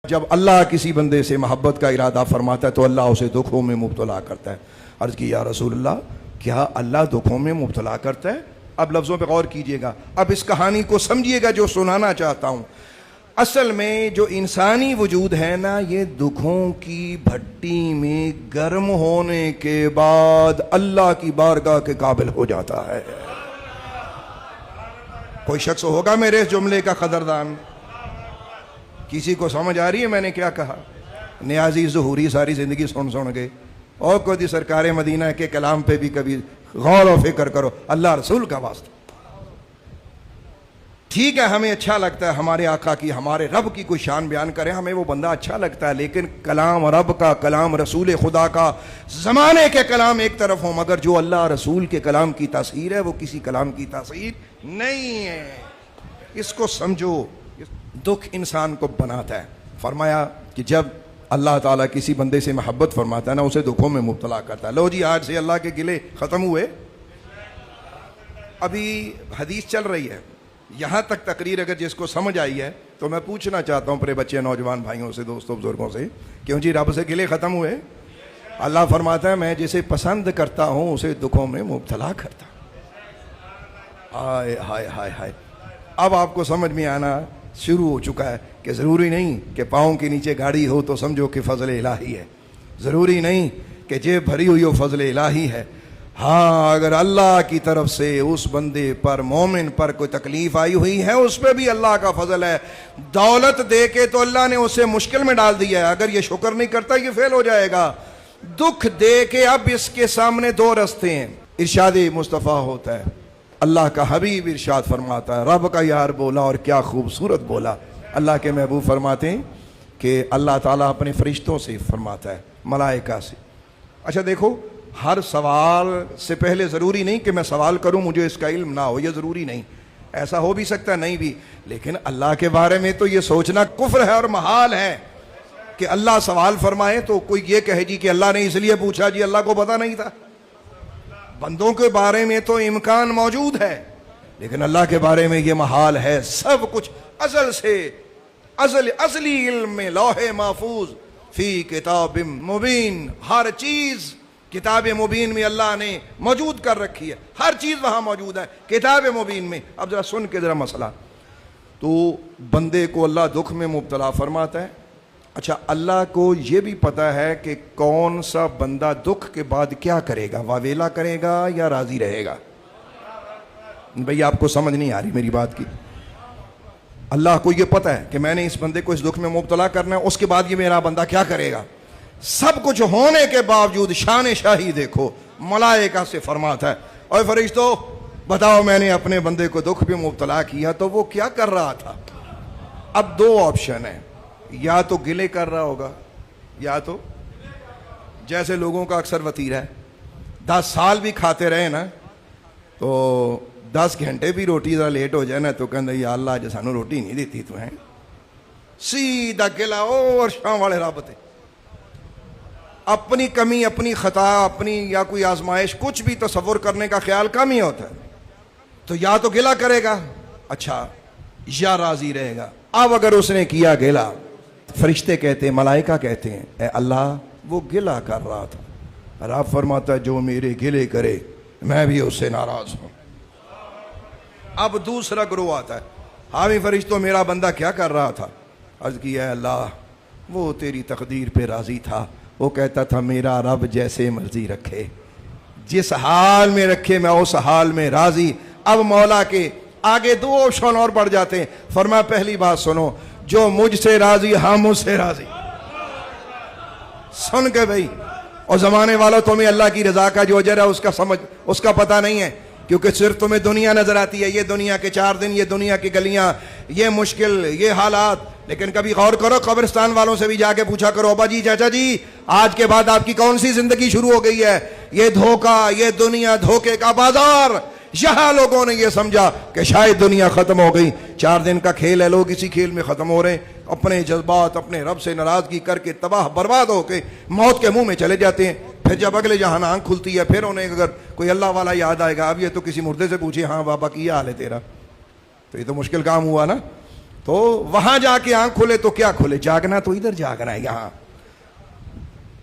जब अल्लाह किसी बंदे से मोहब्बत का इरादा फरमाता है तो अल्लाह उसे दुखों में मुब्तला करता है। अर्ज़ की या रसूलल्लाह, क्या अल्लाह दुखों में मुब्तला करता है? अब लफ्ज़ों पे गौर कीजिएगा, अब इस कहानी को समझिएगा जो सुनाना चाहता हूँ। असल में जो इंसानी वजूद है ना, ये दुखों की भट्टी में गर्म होने के बाद अल्लाह की बारगाह के काबिल हो जाता है। कोई शख्स होगा मेरे इस जुमले का कदरदान? किसी को समझ आ रही है मैंने क्या कहा? नियाजी ज़ुहूरी सारी ज़िंदगी सुन सुन गए, और कोई सरकार मदीना के कलाम पे भी कभी गौर और फिक्र करो, अल्लाह रसूल का वास्ता। ठीक है, हमें अच्छा लगता है हमारे आका की, हमारे रब की कोई शान बयान करे, हमें वो बंदा अच्छा लगता है, लेकिन कलाम रब का, कलाम रसूल खुदा का, ज़माने के कलाम एक तरफ हो, मगर जो अल्लाह रसूल के कलाम की तासीर है वो किसी कलाम की तासीर नहीं है। इसको समझो। दुख इंसान को बनाता है। फरमाया कि जब अल्लाह ताला किसी बंदे से मोहब्बत फरमाता है ना, उसे दुखों में मुब्तला करता है। लो जी, आज से अल्लाह के गिले ख़त्म हुए। अभी हदीस चल रही है, यहाँ तक तकरीर अगर जिसको समझ आई है तो मैं पूछना चाहता हूँ अपने बच्चे नौजवान भाइयों से, दोस्तों बुजुर्गों से, क्यों जी रब से गिले ख़त्म हुए? अल्लाह फरमाता है मैं जिसे पसंद करता हूँ उसे दुखों में मुब्तला करता। हाय हाय हाय हाय। अब आपको समझ में आना शुरू हो चुका है कि ज़रूरी नहीं कि पाँव के नीचे गाड़ी हो तो समझो कि फजल इलाही है, ज़रूरी नहीं कि जेब भरी हुई हो फजल इलाही है। हाँ, अगर अल्लाह की तरफ से उस बंदे पर, मोमिन पर कोई तकलीफ आई हुई है, उस पर भी अल्लाह का फजल है। दौलत दे के तो अल्लाह ने उसे मुश्किल में डाल दिया है, अगर ये शुक्र नहीं करता ये फेल हो जाएगा। दुख दे के अब इसके सामने दो रास्ते हैं। इरशाद मुस्तफ़ा होता है, अल्लाह का हबीब इरशाद फरमाता है, रब का यार बोला और क्या खूबसूरत बोला। अल्लाह के महबूब फरमाते हैं कि अल्लाह ताला अपने फरिश्तों से फरमाता है, मलाइका से। अच्छा देखो, हर सवाल से पहले ज़रूरी नहीं कि मैं सवाल करूं मुझे इसका इल्म ना हो, ये ज़रूरी नहीं। ऐसा हो भी सकता है, नहीं भी, लेकिन अल्लाह के बारे में तो ये सोचना कुफ्र है और महाल है कि अल्लाह सवाल फरमाए तो कोई ये कहे जी कि अल्लाह ने इसलिए पूछा जी, अल्लाह को पता नहीं था। बंदों के बारे में तो इम्कान मौजूद है, लेकिन अल्लाह के बारे में ये महाल है। सब कुछ अज़ल से असली इल्म में लौहे महफूज फी किताब मुबीन, हर चीज किताब मुबीन में अल्लाह ने मौजूद कर रखी है, हर चीज वहां मौजूद है किताब मुबीन में। अब जरा सुन के जरा मसला, तो बंदे को अल्लाह दुख में मुब्तला फरमाता है। अच्छा, अल्लाह को ये भी पता है कि कौन सा बंदा दुख के बाद क्या करेगा, वावेला करेगा या राजी रहेगा। भाई आपको समझ नहीं आ रही मेरी बात की? अल्लाह को ये पता है कि मैंने इस बंदे को इस दुख में मुब्तला करना है, उसके बाद ये मेरा बंदा क्या करेगा। सब कुछ होने के बावजूद शान शाही देखो, मलाइका से फरमाता है, और फरिश्तों बताओ मैंने अपने बंदे को दुख में मुब्तला किया तो वो क्या कर रहा था। अब दो ऑप्शन है, या तो गिले कर रहा होगा, या तो जैसे लोगों का अक्सर वतीरा है, 10 साल भी खाते रहे ना तो 10 घंटे भी रोटी जरा लेट हो जाए ना तो कहते या अल्लाह जो सानू रोटी नहीं देती तू है, सीधा गिला और शाम वाले राबते। अपनी कमी, अपनी खता, अपनी या कोई आजमाइश कुछ भी तसव्वुर करने का ख्याल कम ही होता है, तो या तो गिला करेगा, अच्छा, या राजी रहेगा। अब अगर उसने किया गिला, फरिश्ते कहते हैं, मलाइका कहते हैं, ए अल्लाह वो गिला कर रहा था, और आप फरमाता है जो मेरे गिले करे मैं भी उससे नाराज हूं। अब दूसरा ग्रोह आता है, हाँ भी फरिश्तों मेरा बंदा क्या कर रहा था। अर्ज किया अल्लाह वो तेरी तकदीर पे राजी था, वो कहता था मेरा रब जैसे मर्जी रखे, जिस हाल में रखे मैं उस हाल में राजी। अब मौला के आगे दो ऑप्शन और बढ़ जाते हैं। फरमाया पहली बात सुनो, जो मुझसे राजी हम मुझसे राजी। सुन के भाई, और जमाने वालों तुम्हें अल्लाह की रजा का जो अजर है उसका समझ, उसका पता नहीं है, क्योंकि सिर्फ तुम्हें दुनिया नजर आती है, ये दुनिया के 4 दिन, ये दुनिया की गलियां, ये मुश्किल, ये हालात। लेकिन कभी गौर करो, कब्रिस्तान वालों से भी जाके पूछा करो, अब्बा जी, चाचा जी, आज के बाद आपकी कौन सी जिंदगी शुरू हो गई है। ये धोखा, ये दुनिया, धोखे का बाजार। यहां लोगों ने यह समझा कि शायद दुनिया खत्म हो गई, 4 दिन का खेल है, लोग इसी खेल में खत्म हो रहे, अपने जज्बात, अपने रब से नाराजगी करके तबाह बर्बाद होके मौत के मुंह में चले जाते हैं। फिर जब अगले जहां आंख खुलती है, फिर उन्हें अगर कोई अल्लाह वाला याद आएगा, अब ये तो किसी मुर्दे से पूछे, हाँ बाबा क्या हाल है तेरा, तो ये तो मुश्किल काम हुआ ना। तो वहां जाके आंख खुले तो क्या खुले, जागना तो इधर जागना है। यहां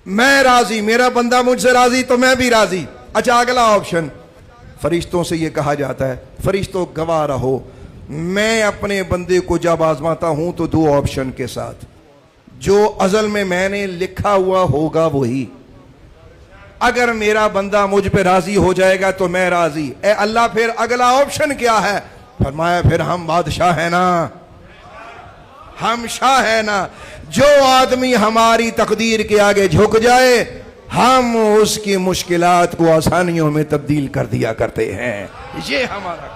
मैं राजी, मेरा बंदा मुझसे राजी तो मैं भी राजी। अच्छा, अगला ऑप्शन, फरिश्तों से यह कहा जाता है, फरिश्तों गवाह रहो, मैं अपने बंदे को जब आजमाता हूं तो दो ऑप्शन के साथ, जो अजल में मैंने लिखा हुआ होगा वही। अगर मेरा बंदा मुझ पे राजी हो जाएगा तो मैं राजी। ए अल्लाह, फिर अगला ऑप्शन क्या है? फरमाया फिर हम बादशाह है ना, हम शाह है ना। जो आदमी हमारी तकदीर के आगे झुक जाए, हम उसकी मुश्किलात को आसानियों में तब्दील कर दिया करते हैं। ये हमारा